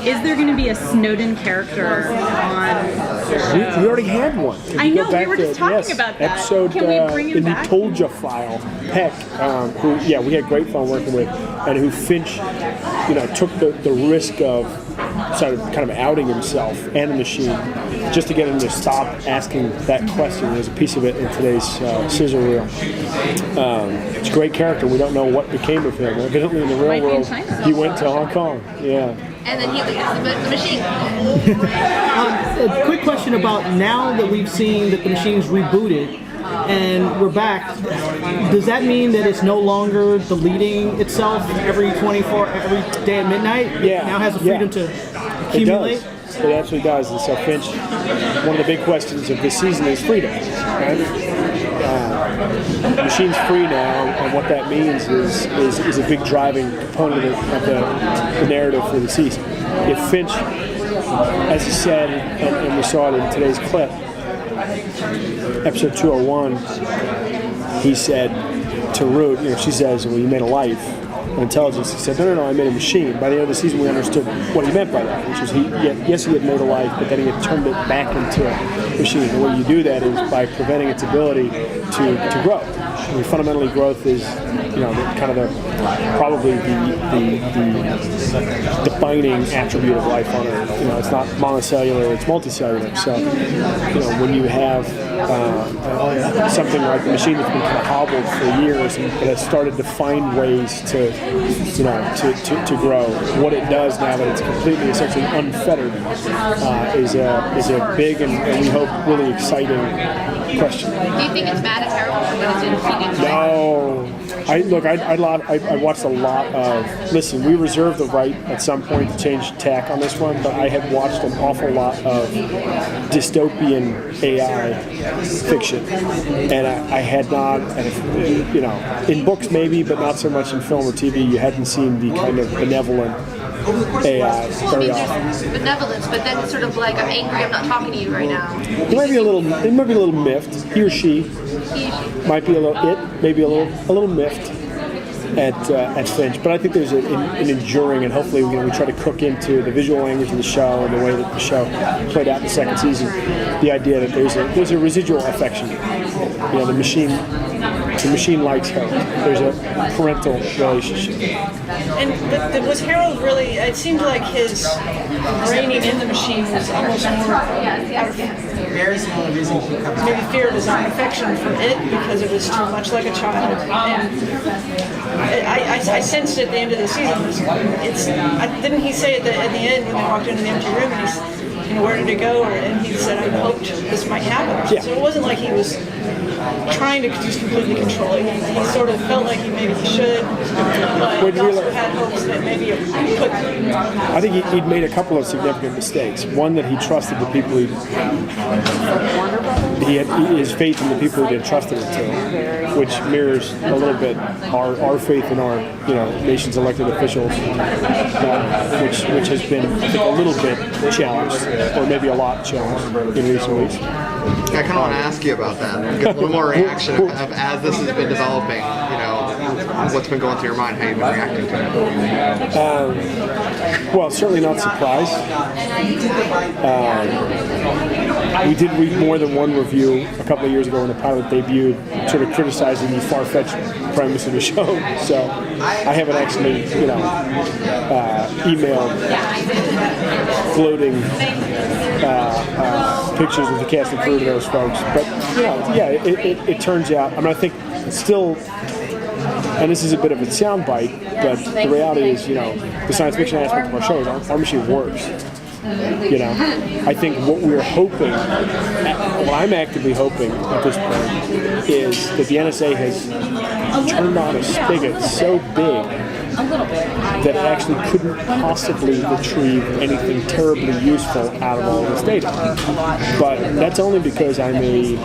Is there going to be a Snowden character on the show? We already had one. I know, we were just talking about that. Episode, Can we bring him in back? the Told Ya file, Peck, who, we had great fun working with, and who Finch, took the risk of started kind of outing himself and the machine just to get him to stop asking that question. There's a piece of it in today's scissor reel. It's a great character. We don't know what became of him. Evidently, in the real world, he went to Hong Kong. Yeah. And then he was the machine. A quick question about now that we've seen that the machine's rebooted and we're back, does that mean that it's no longer deleting itself every day at midnight? Yeah. It now has the freedom to accumulate? It absolutely does. And so Finch, one of the big questions of this season is freedom. Right? The machine's free now, and what that means is a big driving component of the narrative for the season. If Finch, as he said, and we saw it in today's clip, episode 201, he said to Root, she says, well, you made a life, an intelligence. He said, no, I made a machine. By the end of the season, we understood what he meant by that, which was yes, he had made a life, but then he had turned it back into a machine. The way you do that is by preventing its ability to grow. I mean, fundamentally, growth is, probably the defining attribute of life on Earth. It's not monocellular; it's multicellular. So, when you have something like the machine that's been kind of hobbled for years, but has started to find ways to grow. What it does now that it's completely, essentially unfettered, is a big and we hope really exciting question. Do you think it's mad at Harold for what it did? No. I watched a lot of. Listen, we reserve the right at some point to change tack on this one, but I have watched an awful lot of dystopian AI fiction, and I had not. And in books maybe, but not so much in film or TV. You hadn't seen the kind of benevolent AI very often. Benevolence, but then it's sort of like, I'm angry, I'm not talking to you right now. It might be a little miffed. He or she might be a little miffed at Finch, but I think there's an enduring, and hopefully we try to cook into the visual language of the show and the way that the show played out in the second season, the idea that there's a residual affection. The machine likes Harold. There's a parental relationship. And was Harold really? It seemed like his reining in the machine was almost more out of maybe fear of his own affection for it, because it was too much like a child. And I sensed at the end of the season, didn't he say at the end when they walked into the empty room, and where did it go? And he said, I hoped this might happen. Yeah. So it wasn't like he was trying to just completely control it. He sort of felt like maybe he should, but he also had hopes that maybe it could. I think he'd made a couple of significant mistakes. One, that he trusted the people he had his faith in the people he had trusted him to, which mirrors a little bit our faith in our nation's elected officials, which has been, I think, a little bit challenged, or maybe a lot challenged in recent weeks. I kind of want to ask you about that. Get a little more reaction of as this has been developing. What's been going through your mind? How you've been reacting to it? Well, certainly not surprised. We did read more than one review a couple of years ago when the pilot debuted, sort of criticizing the far-fetched premise of the show. So I haven't actually, emailed floating pictures of the cast and crew to those folks. But it turns out. I think it's still. And this is a bit of a soundbite, but the reality is, the science fiction aspect of our show is our machine works. I think what we're hoping, what I'm actively hoping at this point, is that the NSA has turned on a spigot so big that it actually couldn't possibly retrieve anything terribly useful out of all this data. But that's only because I'm in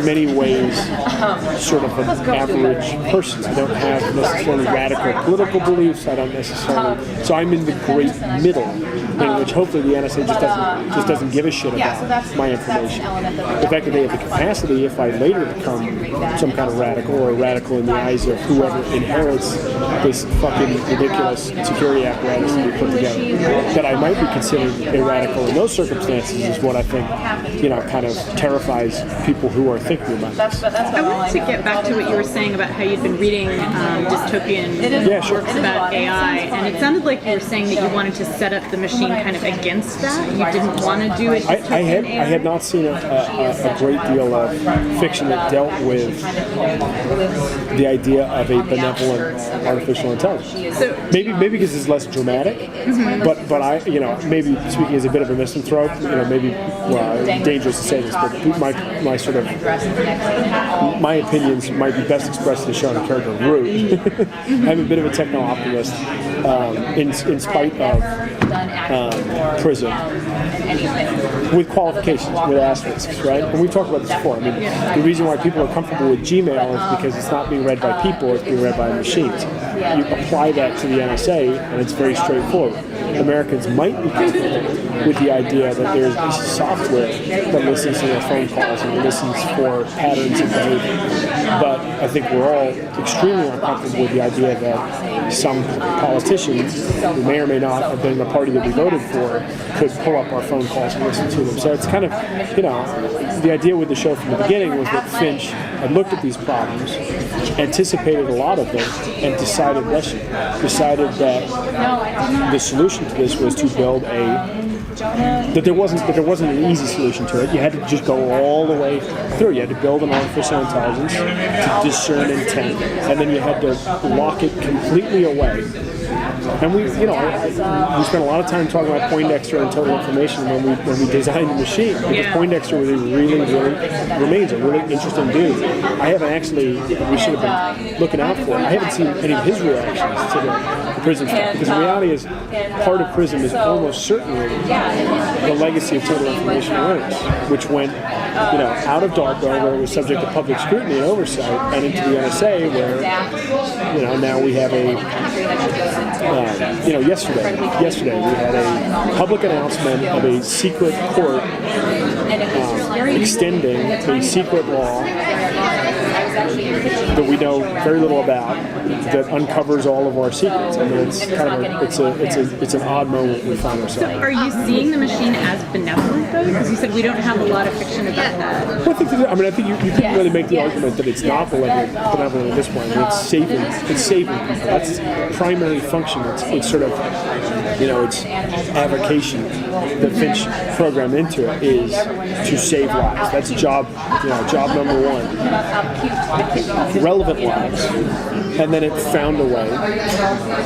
many ways, sort of an average person. I don't have necessarily radical political beliefs. I don't necessarily. So I'm in the great middle, in which hopefully the NSA just doesn't give a shit about my information. The fact that they have the capacity, if I later become some kind of radical, or radical in the eyes of whoever inherits this fucking ridiculous security apparatus that we put together. That I might be considered a radical in those circumstances is what I think, kind of terrifies people who are thinking about this. I wanted to get back to what you were saying about how you'd been reading dystopian works about AI, and it sounded like you were saying that you wanted to set up the machine kind of against that. You didn't want to do it. I had not seen a great deal of fiction that dealt with the idea of a benevolent artificial intelligence. So, maybe because it's less dramatic, but I maybe speaking as a bit of a misanthrope, maybe dangerous to say this, but my sort of my opinions might be best expressed in the show in the character of Root. I'm a bit of a techno optimist, in spite of Prism, with qualifications, with asterisks, right? And we've talked about this before. I mean, the reason why people are comfortable with Gmail is because it's not being read by people, it's being read by machines. You apply that to the NSA, and it's very straightforward. Americans might be comfortable with the idea that there's this software that listens to their phone calls and listens for patterns of behavior. But I think we're all extremely uncomfortable with the idea that some politicians who may or may not have been in the party that we voted for could pull up our phone calls and listen to them. So it's kind of, the idea with the show from the beginning was that Finch had looked at these problems, anticipated a lot of them, and decided that the solution to this was to build that there wasn't an easy solution to it. You had to just go all the way through. You had to build an artificial intelligence to discern intent, and then you had to lock it completely away. And we spent a lot of time talking about Poindexter and total information when we designed the machine, because Poindexter really remains a really interesting dude. I haven't actually, we should have been looking out for it. I haven't seen any of his reactions to the Prism stuff, because the reality is part of Prism is almost certainly the legacy of total information awareness, which went out of DARPA, where it was subject to public scrutiny and oversight, and into the NSA, where now we have yesterday we had a public announcement of a secret court extending a secret law that we know very little about, that uncovers all of our secrets. I mean, it's kind of it's an odd moment we find ourselves. So are you seeing the machine as benevolent though? Because you said we don't have a lot of fiction about that. Well, I think you can really make the argument that it's not benevolent at this point. I mean, it's saving people. That's its primary function. It's sort of its avocation that Finch programmed into it is to save lives. That's job number one. Relevant lives, and then it found a way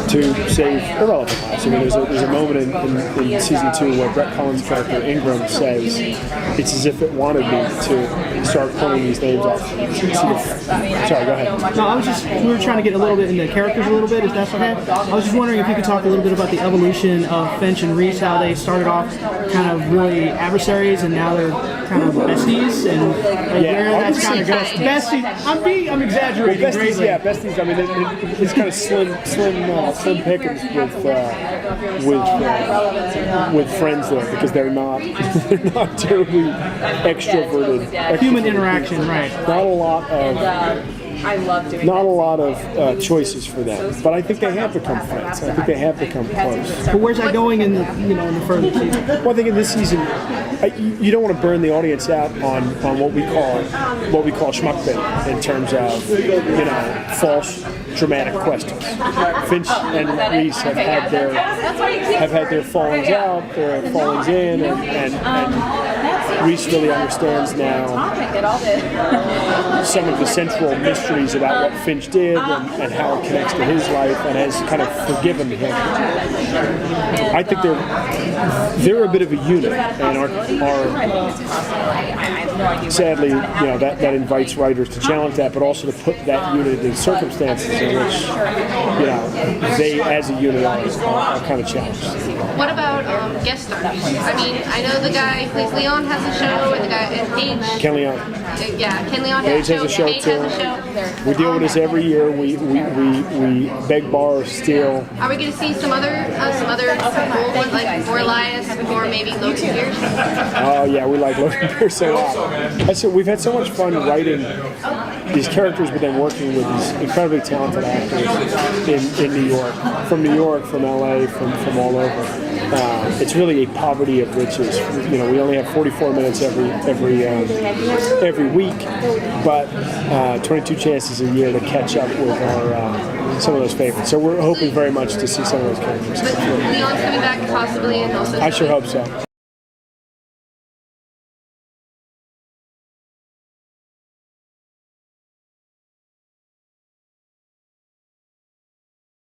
to save irrelevant lives. I mean, there's a moment in season 2 where Brett Cullen's character Ingram says it's as if it wanted me to start pulling these names off. Sorry, go ahead. No, we were trying to get a little bit into the characters a little bit, if that's okay. I was just wondering if you could talk a little bit about the evolution of Finch and Reese, how they started off kind of really adversaries and now they're kind of besties, and where that's kind of goes. Besties, I'm exaggerating greatly. Yeah, besties. I mean, it's kind of slim pickings with friends there, because they're not terribly extroverted. Human interaction, right? Not a lot of choices for them, but I think they have become friends. I think they have become close. But where's that going in the further season? Well, I think in this season, you don't want to burn the audience out on what we call schmuckbait in terms of false dramatic questions. Finch and Reese have had their fallings out, their fallings in, and Reese really understands now some of the central mysteries about what Finch did and how it connects to his life, and has kind of forgiven him. I think they're a bit of a unit, and our sadly, that invites writers to challenge that, but also to put that unit in circumstances in which they as a unit are kind of challenged. What about guest stars? I mean, I know the guy who plays Leon has a show, and the guy and Paige. Ken Leon. Ken Leon Paige has a show Paige too. has a show. We deal with this every year. We beg, borrow, steal. Are we going to see some other old ones, like more Elias, more maybe Logan Pierce? Oh yeah, we like Logan Pierce a lot. We've had so much fun writing these characters, but then working with these incredibly talented actors in New York, from LA, from all over. It's really a poverty of riches. You know, we only have 44 minutes every week, but 22 chances a year to catch up with our some of those favorites. So we're hoping very much to see some of those characters. But Leon's coming back possibly, and also I sure hope so.